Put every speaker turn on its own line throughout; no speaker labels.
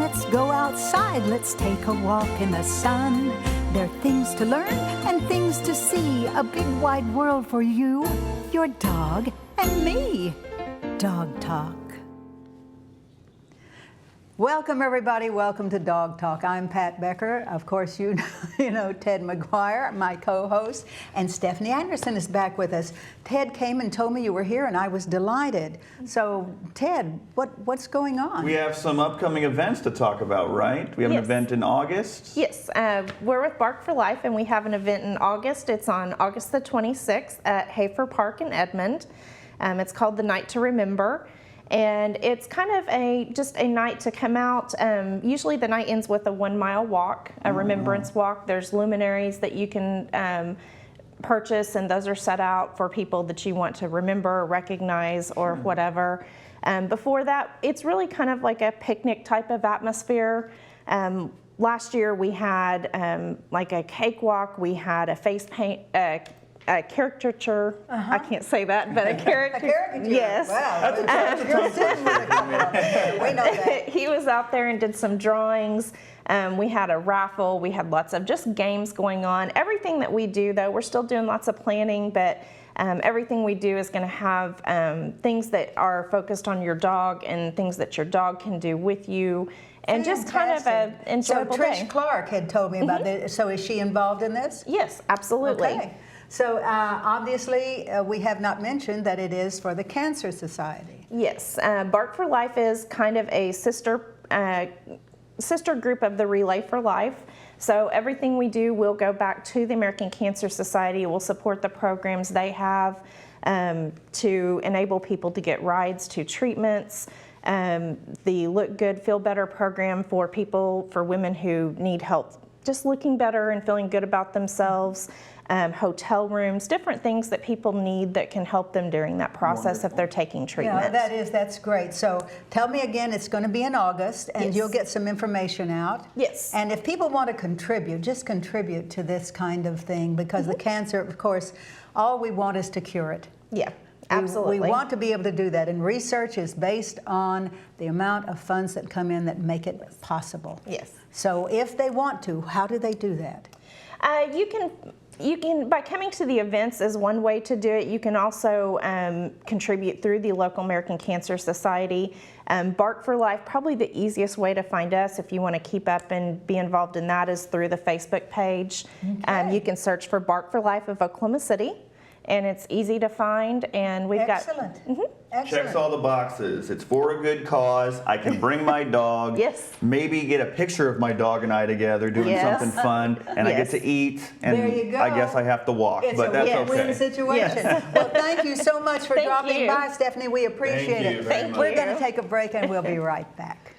let's go outside. Let's take a walk in the sun. There are things to learn and things to see. A big wide world for you, your dog, and me. Dog Talk. Welcome, everybody. Welcome to Dog Talk. I'm Pat Becker. Of course, you know Ted McGuire, my co-host, and Stephanie Anderson is back with us. Ted came and told me you were here, and I was delighted. So, Ted, what's going on?
We have some upcoming events to talk about, right? We have an event in August.
Yes, we're with Bark for Life, and we have an event in August. It's on August the 26th at Hafer Park in Edmond. It's called The Night to Remember. And it's kind of just a night to come out. Usually the night ends with a 1-mile walk, a remembrance walk. There's luminaries that you can purchase, and those are set out for people that you want to remember, recognize, or whatever. Before that, it's really kind of like a picnic type of atmosphere. Last year we had like a cakewalk. We had a face paint, a caricature. I can't say that, but a caricature. Yes.
Wow. We know that.
He was out there and did some drawings. We had a raffle. We had lots of just games going on. Everything that we do, though, we're still doing lots of planning, but everything we do is going to have things that are focused on your dog and things that your dog can do with you. And just kind of an enjoyable day.
So Trish Clark had told me about this. So is she involved in this?
Yes, absolutely.
Okay. So obviously we have not mentioned that it is for the Cancer Society.
Yes, Bark for Life is kind of a sister group of the Relay for Life. So everything we do will go back to the American Cancer Society. We'll support the programs they have to enable people to get rides to treatments. The Look Good, Feel Better program for women who need help just looking better and feeling good about themselves. Hotel rooms, different things that people need that can help them during that process if they're taking treatment.
Yeah, that's great. So tell me again, it's going to be in August, and you'll get some information out.
Yes.
And if people want to contribute, just contribute to this kind of thing, because the cancer, of course, all we want is to cure it.
Yeah. Absolutely.
We want to be able to do that, and research is based on the amount of funds that come in that make it possible.
Yes.
So if they want to, how do they do that?
You can, by coming to the events is one way to do it. You can also contribute through the local American Cancer Society. Bark for Life, probably the easiest way to find us if you want to keep up and be involved in that is through the Facebook page. Okay. You can search for Bark for Life of Oklahoma City, and it's easy to find, and we've
Excellent.
got
Checks all the boxes. It's for a good cause. I can bring my dog.
Yes.
Maybe get a picture of my dog and I together doing something fun, and I get to eat, and
there you go.
I guess I have to walk,
it's
but that's
a win-win situation.
Yes.
Well, thank you so much for dropping by, Stephanie. We appreciate it.
Thank you.
We're going to take a break, and we'll be right back.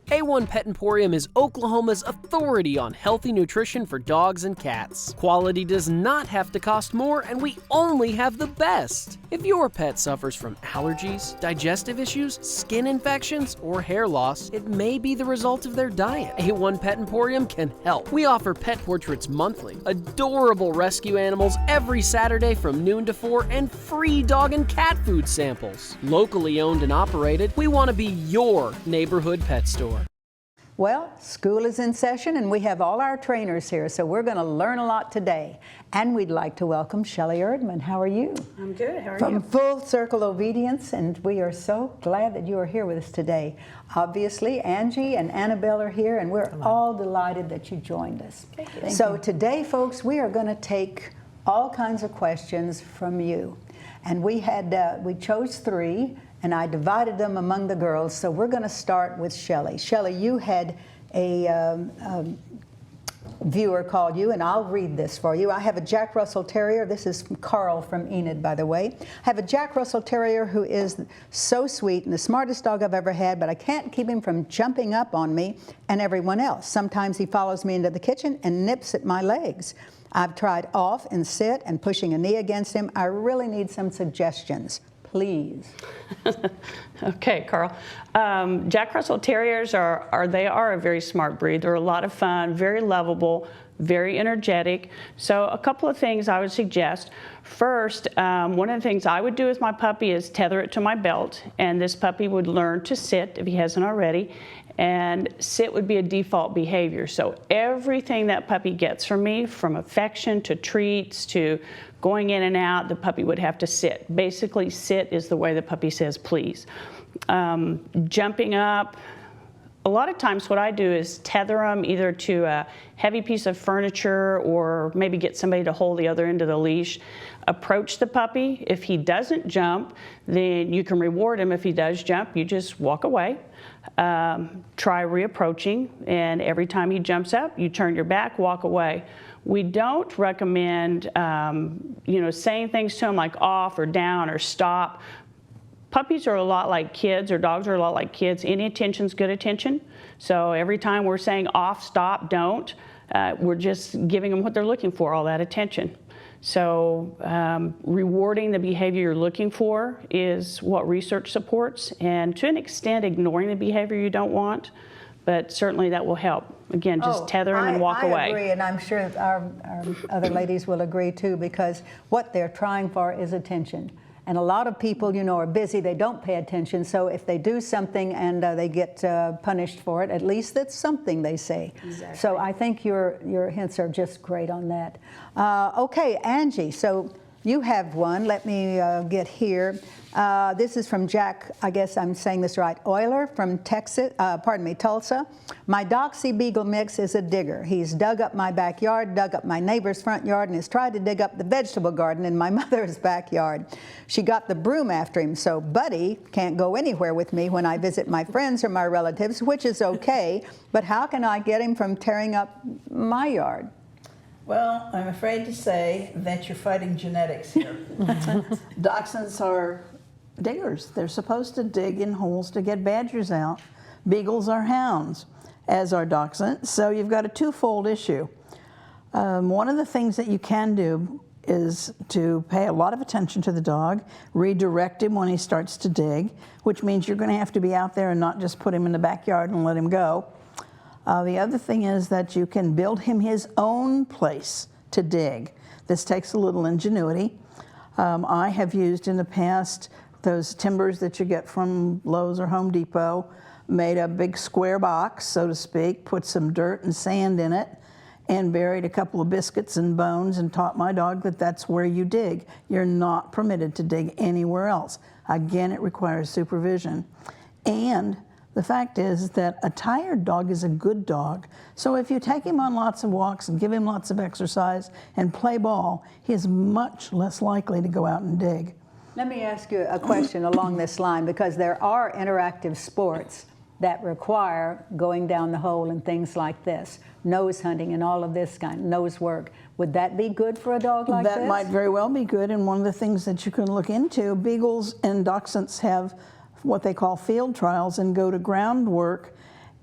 A1 Pet Emporium is Oklahoma's authority on healthy nutrition for dogs and cats. Quality does not have to cost more, and we only have the best. If your pet suffers from allergies, digestive issues, skin infections, or hair loss, it may be the result of their diet. A1 Pet Emporium can help. We offer pet portraits monthly, adorable rescue animals every Saturday from noon to 4, and free dog and cat food samples. Locally owned and operated, we want to be your neighborhood pet store.
Well, school is in session, and we have all our trainers here, so we're going to learn a lot today. And we'd like to welcome Shelley Erdman. How are you?
I'm good. How are you?
From Full Circle Obedience, and we are so glad that you are here with us today. Obviously, Angie and Annabelle are here, and we're all delighted that you joined us.
Thank you.
So today, folks, we are going to take all kinds of questions from you. And we chose 3, and I divided them among the girls. So we're going to start with Shelley. Shelley, you had a viewer called you, and I'll read this for you. I have a Jack Russell Terrier. This is from Carl from Enid, by the way. I have a Jack Russell Terrier who is so sweet and the smartest dog I've ever had, but I can't keep him from jumping up on me and everyone else. Sometimes he follows me into the kitchen and nips at my legs. I've tried off and sit and pushing a knee against him. I really need some suggestions, please.
Okay, Carl. Jack Russell Terriers are a very smart breed. They're a lot of fun, very lovable, very energetic. So a couple of things I would suggest. First, one of the things I would do with my puppy is tether it to my belt, and this puppy would learn to sit if he hasn't already, and sit would be a default behavior. So everything that puppy gets from me, from affection to treats to going in and out, the puppy would have to sit. Basically, sit is the way the puppy says please. Jumping up, a lot of times what I do is tether them either to a heavy piece of furniture or maybe get somebody to hold the other end of the leash. Approach the puppy. If he doesn't jump, then you can reward him. If he does jump, you just walk away. Try reapproaching, and every time he jumps up, you turn your back, walk away. We don't recommend saying things to him like off or down or stop. Puppies are a lot like kids, or dogs are a lot like kids. Any attention's good attention. So every time we're saying off, stop, don't, we're just giving them what they're looking for, all that attention. So rewarding the behavior you're looking for is what research supports, and to an extent ignoring the behavior you don't want, but certainly that will help. Again, just tether them and walk away.
I agree, and I'm sure our other ladies will agree too, because what they're trying for is attention. And a lot of people, are busy, they don't pay attention, so if they do something and they get punished for it, at least that's something they say. Exactly. So I think your hints are just great on that. Okay, Angie, so you have one. Let me get here. This is from Jack, I guess I'm saying this right, Euler from Tulsa. My Doxy Beagle mix is a digger. He's dug up my backyard, dug up my neighbor's front yard, and has tried to dig up the vegetable garden in my mother's backyard. She got the broom after him, so Buddy can't go anywhere with me when I visit my friends or my relatives, which is okay, but how can I get him from tearing up my yard?
Well, I'm afraid to say that you're fighting genetics here. Dachshunds are diggers. They're supposed to dig in holes to get badgers out. Beagles are hounds, as are dachshunds. So you've got a twofold issue. One of the things that you can do is to pay a lot of attention to the dog, redirect him when he starts to dig, which means you're going to have to be out there and not just put him in the backyard and let him go. The other thing is that you can build him his own place to dig. This takes a little ingenuity. I have used in the past those timbers that you get from Lowe's or Home Depot, made a big square box, so to speak, put some dirt and sand in it, and buried a couple of biscuits and bones and taught my dog that that's where you dig. You're not permitted to dig anywhere else. Again, it requires supervision. And the fact is that a tired dog is a good dog. So if you take him on lots of walks and give him lots of exercise and play ball, he is much less likely to go out and dig.
Let me ask you a question along this line, because there are interactive sports that require going down the hole and things like this, nose hunting and all of this kind of nose work. Would that be good for a dog like this?
That might very well be good, and one of the things that you can look into, beagles and dachshunds have what they call field trials and go to groundwork,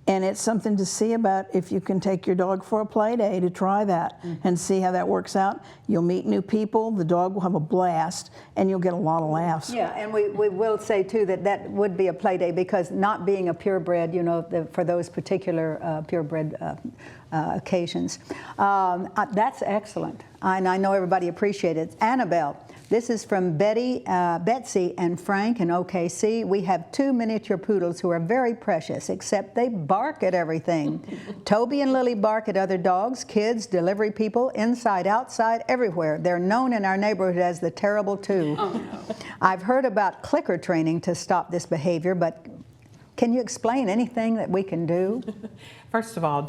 and it's something to see about if you can take your dog for a play day to try that and see how that works out. You'll meet new people, the dog will have a blast, and you'll get a lot of laughs.
Yeah, and we will say too that would be a play day, because not being a purebred, for those particular purebred occasions. That's excellent, and I know everybody appreciated it. Annabelle, this is from Betsy and Frank in OKC. We have 2 miniature poodles who are very precious, except they bark at everything. Toby and Lily bark at other dogs, kids, delivery people, inside, outside, everywhere. They're known in our neighborhood as the Terrible Two. Oh, no. I've heard about clicker training to stop this behavior, but can you explain anything that we can do?
First of all,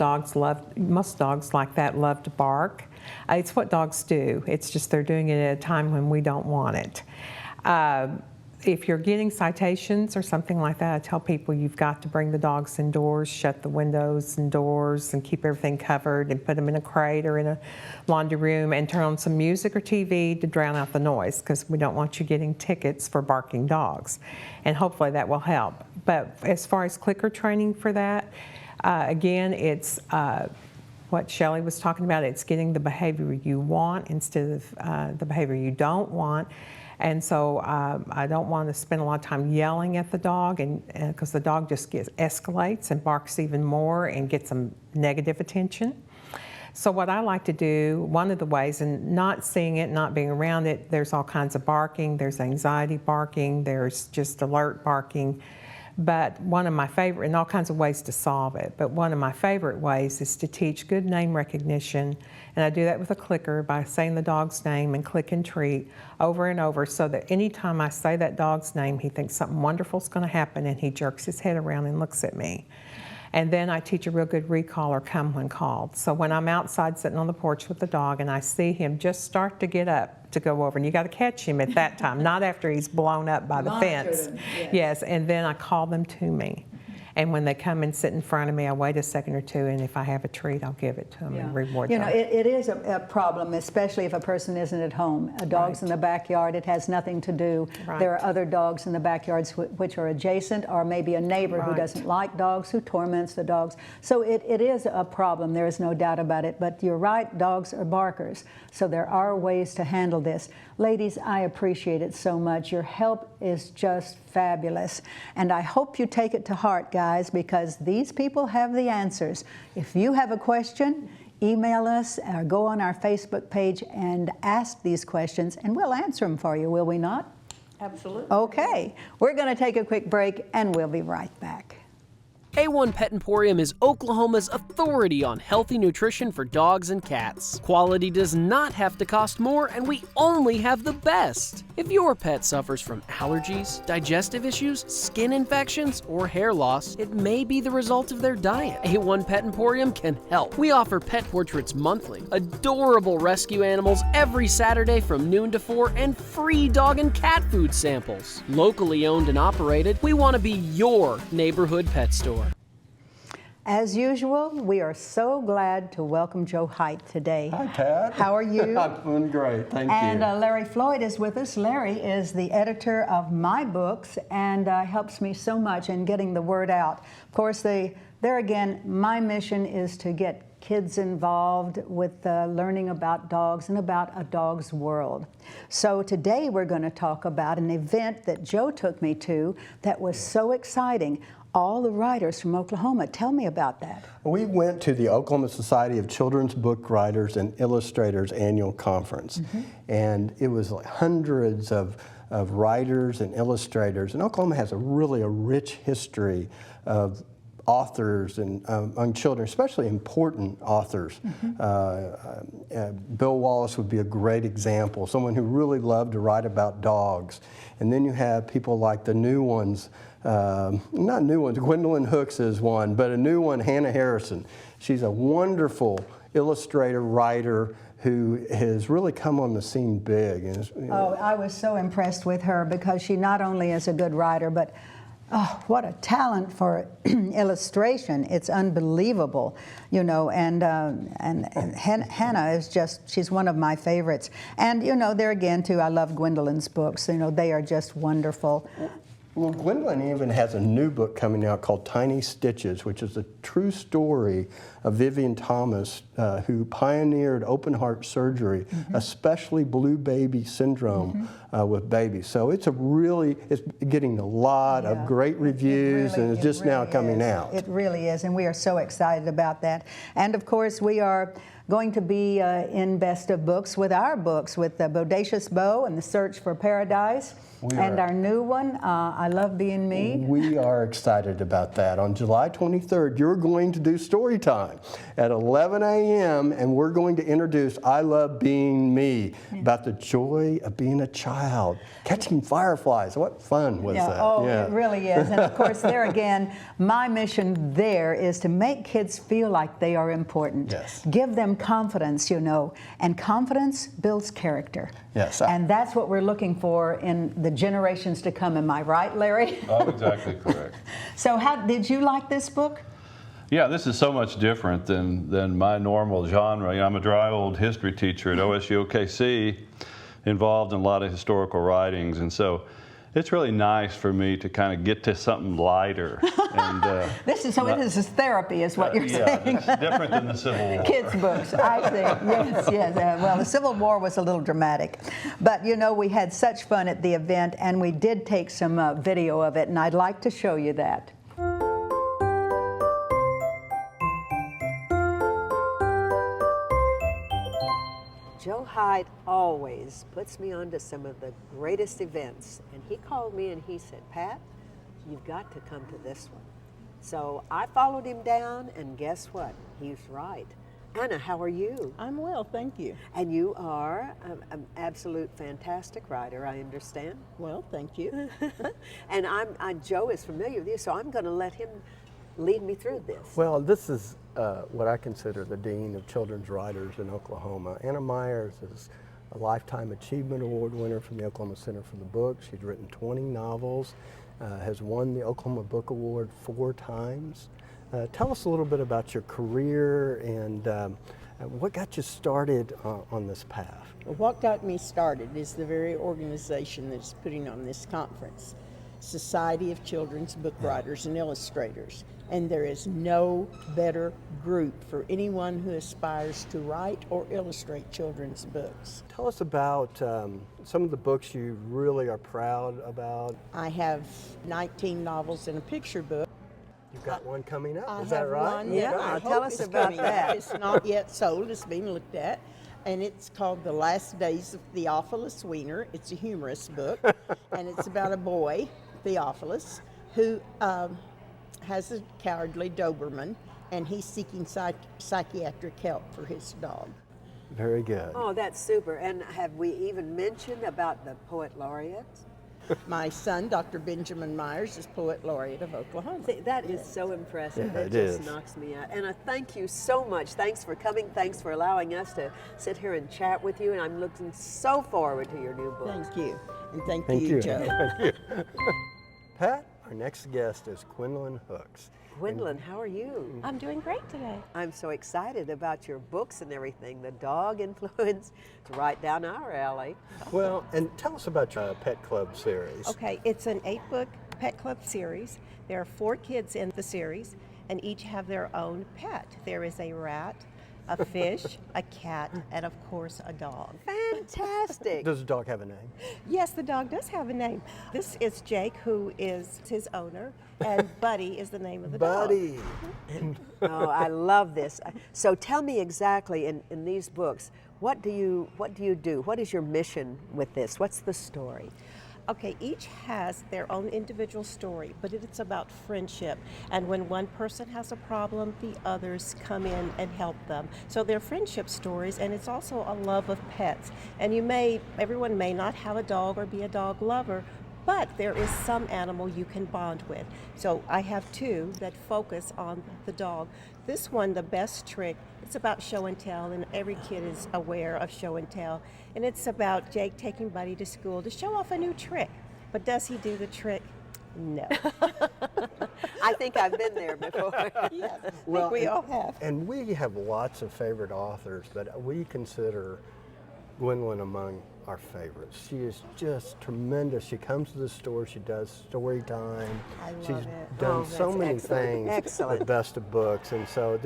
most dogs like that love to bark. It's what dogs do. It's just they're doing it at a time when we don't want it. If you're getting citations or something like that, I tell people you've got to bring the dogs indoors, shut the windows and doors, and keep everything covered, and put them in a crate or in a laundry room, and turn on some music or TV to drown out the noise, because we don't want you getting tickets for barking dogs. And hopefully that will help. But as far as clicker training for that, again, it's what Shelley was talking about. It's getting the behavior you want instead of the behavior you don't want. And so I don't want to spend a lot of time yelling at the dog, and because the dog just escalates and barks even more and gets some negative attention. So what I like to do, one of the ways, and not seeing it, not being around it, there's all kinds of barking, there's anxiety barking, there's just alert barking. But one of my favorite, and all kinds of ways to solve it, but one of my favorite ways is to teach good name recognition. And I do that with a clicker by saying the dog's name and click and treat over and over, so that anytime I say that dog's name, he thinks something wonderful is going to happen and he jerks his head around and looks at me. And then I teach a real good recall or come when called. So when I'm outside sitting on the porch with the dog and I see him just start to get up to go over, and you got to catch him at that time, not after he's blown up by the fence. Yes, and then I call them to me. And when they come and sit in front of me, I wait a second or two, and if I have a treat, I'll give it to them and reward them.
You know, it is a problem, especially if a person isn't at home. A dog's in the backyard, it has nothing to do. There are other dogs in the backyards which are adjacent, or maybe a neighbor who doesn't like dogs, who torments the dogs. So it is a problem, there is no doubt about it. But you're right, dogs are barkers. So there are ways to handle this. Ladies, I appreciate it so much. Your help is just fabulous. And I hope you take it to heart, guys, because these people have the answers. If you have a question, email us or go on our Facebook page and ask these questions, and we'll answer them for you, will we not?
Absolutely.
Okay. We're going to take a quick break, and we'll be right back.
A1 Pet Emporium is Oklahoma's authority on healthy nutrition for dogs and cats. Quality does not have to cost more, and we only have the best. If your pet suffers from allergies, digestive issues, skin infections, or hair loss, it may be the result of their diet. A1 Pet Emporium can help. We offer pet portraits monthly, adorable rescue animals every Saturday from noon to 4, and free dog and cat food samples. Locally owned and operated, we want to be your neighborhood pet store.
As usual, we are so glad to welcome Joe Hite today.
Hi, Pat.
How are you?
I'm doing great, thank you.
And Larry Floyd is with us. Larry is the editor of my books and helps me so much in getting the word out. Of course, there again, my mission is to get kids involved with learning about dogs and about a dog's world. So today we're going to talk about an event that Joe took me to that was so exciting. All the writers from Oklahoma. Tell me about that.
We went to the Oklahoma Society of Children's Book Writers and Illustrators annual conference. And it was like hundreds of writers and illustrators. And Oklahoma has a rich history of authors and among children, especially important authors. Bill Wallace would be a great example, someone who really loved to write about dogs. And then you have people like the new ones, not new ones, Gwendolyn Hooks is one, but a new one, Hannah Harrison. She's a wonderful illustrator, writer, who has really come on the scene big. And
oh, I was so impressed with her because she not only is a good writer, but oh, what a talent for illustration. It's unbelievable, you know, and Hannah is just, she's one of my favorites. And, you know, there again, too, I love Gwendolyn's books. You know, they are just wonderful.
Well, Gwendolyn even has a new book coming out called Tiny Stitches, which is a true story of Vivian Thomas, who pioneered open heart surgery, especially blue baby syndrome with babies. So it's it's getting a lot of great reviews, and it's just now coming out.
It really is, and we are so excited about that. And of course, we are going to be in Best of Books with our books, with the Bodacious Beau and The Search for Paradise. And our new one, I Love Being Me.
We are excited about that. On July 23rd, you're going to do story time at 11 a.m. and we're going to introduce I Love Being Me, about the joy of being a child, catching fireflies. What fun was that?
Oh, it really is. And of course, there again, my mission there is to make kids feel like they are important.
Yes.
Give them confidence, you know, and confidence builds character.
Yes.
And that's what we're looking for in the generations to come. Am I right, Larry?
Oh, exactly correct.
So how did you like this book?
Yeah, this is so much different than my normal genre. You know, I'm a dry old history teacher at OSU OKC, involved in a lot of historical writings, and so it's really nice for me to kind of get to something lighter. And,
This is therapy, is what you're saying.
It's different than the Civil War.
Kids' books, I think. Yes. Well, the Civil War was a little dramatic. But, you know, we had such fun at the event, and we did take some video of it, and I'd like to show you that.
Joe Hyde always puts me onto some of the greatest events. And he called me and he said, Pat, you've got to come to this one. So I followed him down, and guess what? He's right. Anna, how are you?
I'm well, thank you.
And you are an absolute fantastic writer, I understand.
Well, thank you.
And Joe is familiar with you, so I'm going to let him lead me through this.
Well, this is what I consider the Dean of Children's Writers in Oklahoma. Anna Myers is a Lifetime Achievement Award winner from the Oklahoma Center for the Book. She's written 20 novels, has won the Oklahoma Book Award 4 times. Tell us a little bit about your career and what got you started on this path.
What got me started is the very organization that's putting on this conference, Society of Children's Book Writers and Illustrators. And there is no better group for anyone who aspires to write or illustrate children's books.
Tell us about some of the books you really are proud about.
I have 19 novels and a picture book.
You've got one coming up,
I
is that
have
right?
one
Yeah,
that I
tell
hope
us
is
about
coming out.
that.
It's not yet sold, it's being looked at. And it's called The Last Days of Theophilus Weiner. It's a humorous book, and it's about a boy, Theophilus, who has a cowardly Doberman, and he's seeking psychiatric help for his dog.
Very good.
Oh, that's super. And have we even mentioned about the Poet Laureate?
My son, Dr. Benjamin Myers, is Poet Laureate of Oklahoma.
See, that is so impressive.
Yeah,
That
it
just
is.
knocks me out. And I thank you so much. Thanks for coming. Thanks for allowing us to sit here and chat with you. And I'm looking so forward to your new book.
Thank you. And thank
Thank
you,
you.
Joe.
Thank you. Pat, our next guest is Quinlan Hooks.
Gwendolyn, how are you?
I'm doing great today.
I'm so excited about your books and everything. The dog influence, it's right down our alley.
Well, and tell us about your Pet Club series.
Okay, it's an 8-book Pet Club series. There are 4 kids in the series, and each have their own pet. There is a rat, a fish, a cat, and of course a dog.
Fantastic.
Does the dog have a name?
Yes, the dog does have a name. This is Jake, who is his owner, and Buddy is the name of the dog.
Buddy.
Oh, I love this. So tell me exactly in these books, what do you do? What is your mission with this? What's the story?
Okay, each has their own individual story, but it's about friendship. And when one person has a problem, the others come in and help them. So they're friendship stories, and it's also a love of pets. And everyone may not have a dog or be a dog lover, but there is some animal you can bond with. So I have 2 that focus on the dog. This one, The Best Trick, it's about show and tell, and every kid is aware of show and tell. And it's about Jake taking Buddy to school to show off a new trick. But does he do the trick? No.
I think I've been there before.
Yes,
Well,
we all have.
And we have lots of favorite authors, but we consider Gwendolyn among our favorites. She is just tremendous. She comes to the store, she does story time.
I love
She's
it.
done
Oh,
so
that's
many
excellent.
things
Excellent.
with Best of Books, and so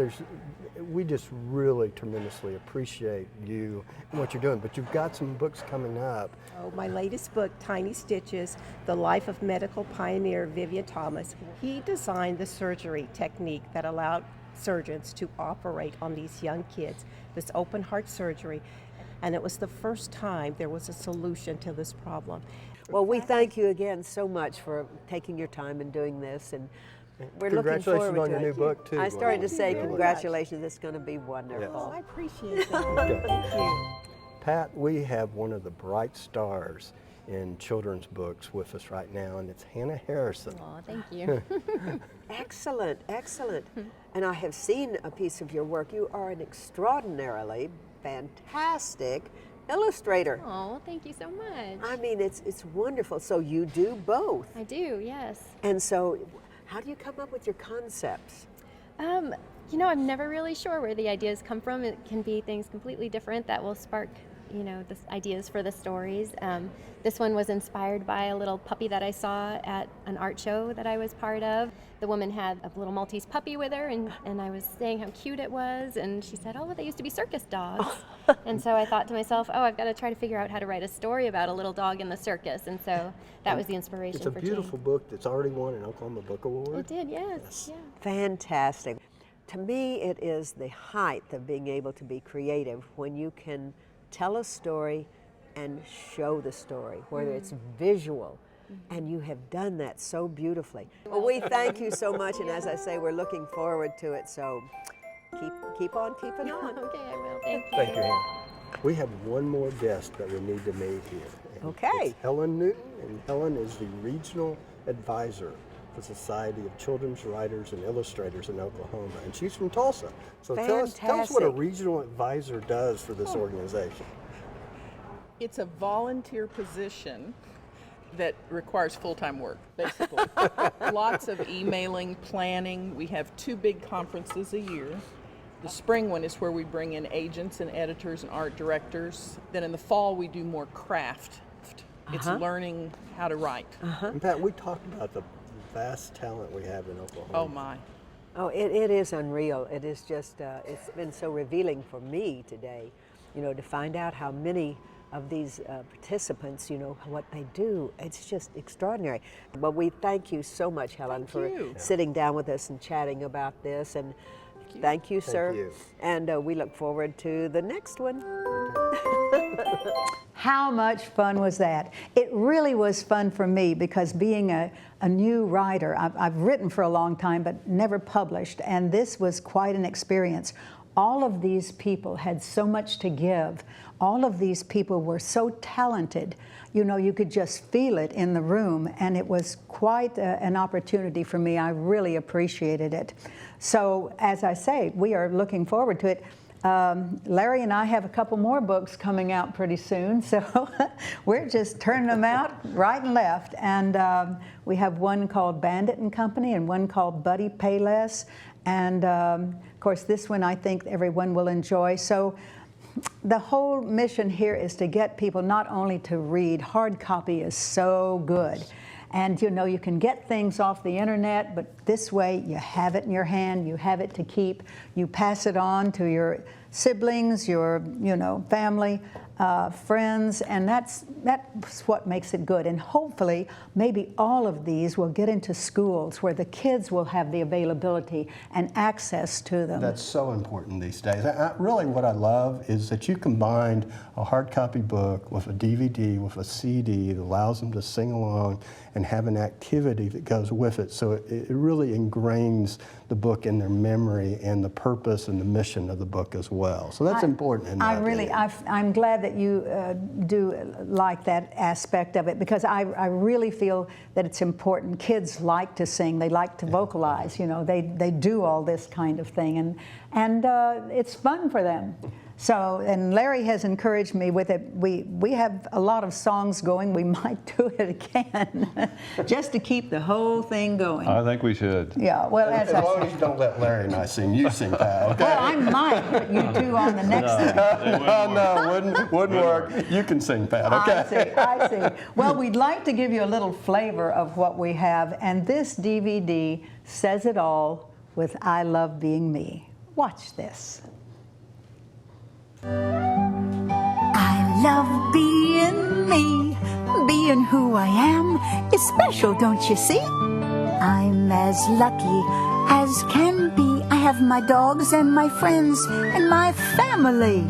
we just really tremendously appreciate you and what you're doing. But you've got some books coming up.
Oh, my latest book, Tiny Stitches, The Life of Medical Pioneer Vivian Thomas. He designed the surgery technique that allowed surgeons to operate on these young kids, this open heart surgery. And it was the first time there was a solution to this problem.
Well, we thank you again so much for taking your time and doing this, and we're looking forward to it.
Congratulations on your new book, too.
I started to
Gwendolyn.
say
very much.
congratulations. It's going to be wonderful.
Oh, I appreciate that.
Okay.
Thank you.
Pat, we have one of the bright stars in children's books with us right now, and it's Hannah Harrison.
Oh, thank you.
Excellent, excellent. And I have seen a piece of your work. You are an extraordinarily fantastic illustrator.
Oh, thank you so much.
I mean, it's wonderful. So you do both.
I do, yes.
And so how do you come up with your concepts?
You know, I'm never really sure where the ideas come from. It can be things completely different that will spark, you know, the ideas for the stories. This one was inspired by a little puppy that I saw at an art show that I was part of. The woman had a little Maltese puppy with her, and I was saying how cute it was, and she said, oh, well, they used to be circus dogs. And so I thought to myself, oh, I've got to try to figure out how to write a story about a little dog in the circus, and so that was the inspiration for
It's a beautiful book that's already won an Oklahoma Book Award.
It did, yes. Yeah.
Fantastic. To me, it is the height of being able to be creative when you can tell a story and show the story, whether it's visual. And you have done that so beautifully. Well, we thank you so much, and as I say, we're looking forward to it, so keep on keeping on.
Okay, I will. Thank you.
Thank you, Hannah. We have one more guest that we need to meet here. And
Okay.
It's Helen Newton, and Helen is the Regional Advisor for the Society of Children's Writers and Illustrators in Oklahoma, and she's from Tulsa. So tell us what a
Fantastic.
Regional Advisor does for this organization.
It's a volunteer position that requires full-time work, basically. Lots of emailing, planning. We have 2 big conferences a year. The spring one is where we bring in agents and editors and art directors. Then in the fall, we do more craft. It's learning how to write.
And Pat, we talked about the vast talent we have in Oklahoma.
Oh my.
Oh, it is unreal. It is just, it's been so revealing for me today, you know, to find out how many of these participants, you know, what they do. It's just extraordinary. But we thank you so much, Helen, for sitting down with us and chatting about this. And thank you, sir.
you.
And we look forward to the next one.
How much fun was that? It really was fun for me because being a new writer, I've written for a long time but never published, and this was quite an experience. All of these people had so much to give. All of these people were so talented. You know, you could just feel it in the room, and it was quite an opportunity for me. I really appreciated it. So, as I say, we are looking forward to it. Larry and I have a couple more books coming out pretty soon, so we're just turning them out right and left. And we have one called Bandit and Company and one called Buddy Payless. And of course, this one I think everyone will enjoy. So the whole mission here is to get people not only to read. Hard copy is so good. And you know, you can get things off the internet, but this way you have it in your hand, you have it to keep, you pass it on to your siblings, your family, friends, and that's what makes it good. And hopefully, maybe all of these will get into schools where the kids will have the availability and access to them.
That's so important these days. Really what I love is that you combined a hard copy book with a DVD, with a CD that allows them to sing along and have an activity that goes with it. So it really ingrains the book in their memory and the purpose and the mission of the book as well. So that's important in my opinion.
I'm glad that you do like that aspect of it, because I really feel that it's important. Kids like to sing, they like to vocalize, you know, they do all this kind of thing, and it's fun for them. So, and Larry has encouraged me with it. We have a lot of songs going. We might do it again, just to keep the whole thing going.
I think we should.
Yeah, well,
as long as you don't let Larry and I sing, you sing, Pat, okay?
Well, I might put you two on the next thing.
No, wouldn't work. You can sing, Pat, okay?
I see. Well, we'd like to give you a little flavor of what we have, and this DVD says it all with I Love Being Me. Watch this.
I love being me, being who I am is special, don't you see? I'm as lucky as can be. I have my dogs and my friends and my family.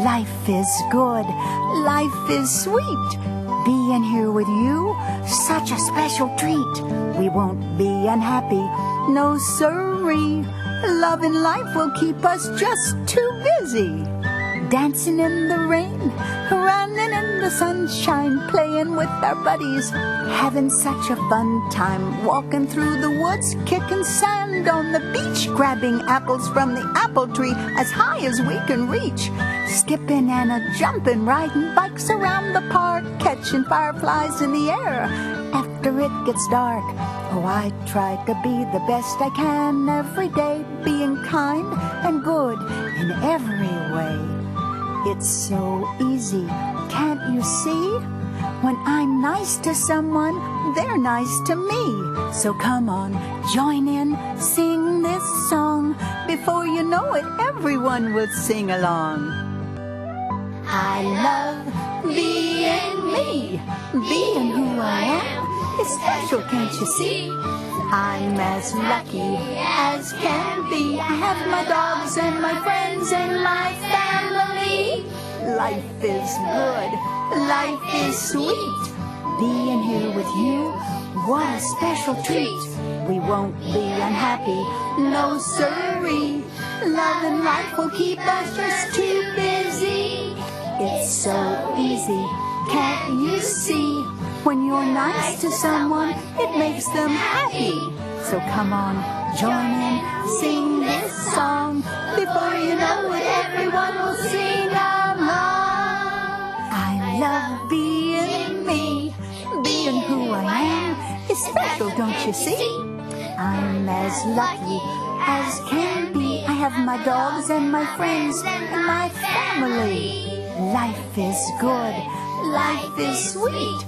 Life is good, life is sweet. Being here with you, such a special treat. We won't be unhappy, no siree. Love and life will keep us just too busy. Dancing in the rain, running in the sunshine, playing with our buddies, having such a fun time, walking through the woods, kicking sand on the beach, grabbing apples from the apple tree as high as we can reach, skipping and a-jumping, riding bikes around the park, catching fireflies in the air after it gets dark. Oh, I try to be the best I can every day, being kind and good in every way. It's so easy, can't you see? When I'm nice to someone, they're nice to me. So come on, join in, sing this song. Before you know it, everyone will sing along. I love being me, being who I am is special, can't you see? I'm as lucky as can be. I have my dogs and my friends and my family. Life is good, life is sweet. Being here with you, what a special treat. We won't be unhappy, no siree. Love and life will keep us just too busy. It's so easy, can't you see? When you're nice to someone, it makes them happy. So come on, join in, sing this song. Before you know it, everyone will sing along. I love being me, being who I am is special, don't you see? I'm as lucky as can be. I have my dogs and my friends and my family. Life is good, life is sweet.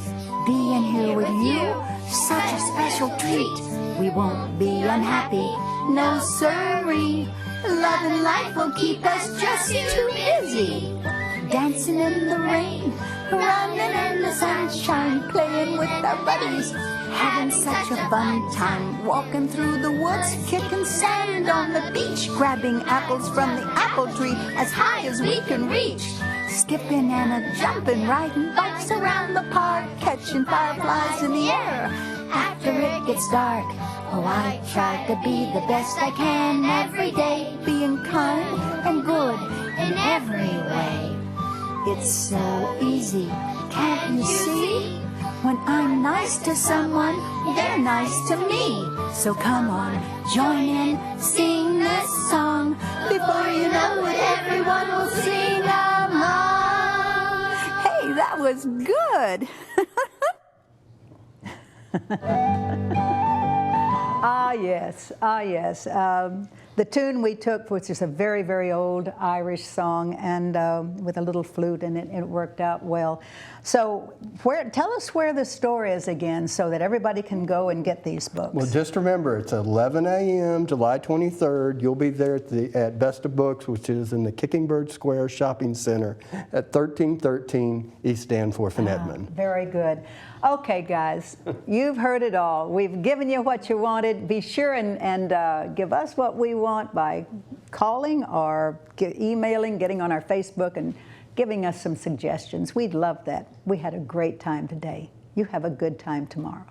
Being here with you, such a special treat. We won't be unhappy, no siree. Love and life will keep us just too busy. Dancing in the rain, running in the sunshine, playing with our buddies, having such a fun time. Walking through the woods, kicking sand on the beach, grabbing apples from the apple tree as high as we can reach. Skipping and a-jumping, riding bikes around the park, catching fireflies in the air after it gets dark. Oh, I try to be the best I can every day, being kind and good in every way. It's so easy, can't you see? When I'm nice to someone, they're nice to me. So come on, join in, sing this song. Before you know it, everyone will sing along. Hey, that was good.
Ah, yes, ah, yes. The tune we took, which is a very, very old Irish song, and with a little flute, and it worked out well. So tell us where the store is again so that everybody can go and get these books.
Well, just remember, it's 11 a.m., July 23rd. You'll be there at Best of Books, which is in the Kicking Bird Square Shopping Center at 1313 East Danforth in Edmond.
Very good. Okay, guys, you've heard it all. We've given you what you wanted. Be sure and give us what we want by calling or emailing, getting on our Facebook, and giving us some suggestions. We'd love that. We had a great time today. You have a good time tomorrow.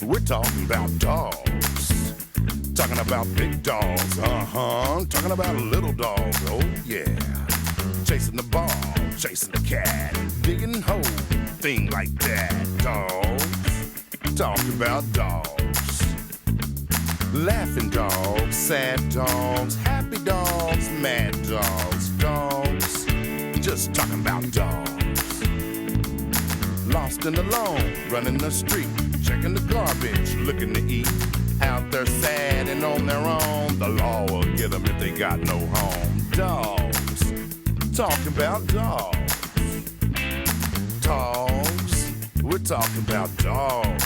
We're talking about dogs. Talking about big dogs, talking about little dogs, oh yeah. Chasing the ball, chasing the cat, digging holes, thing like that. Dogs, talking about dogs. Laughing dogs, sad dogs, happy dogs, mad dogs. Dogs, just talking about dogs. Lost and alone, running the street, checking the garbage, looking to eat. Out there sad and on their own, the law will get them if they got no home. Dogs, talking about dogs. Dogs, we're talking about dogs.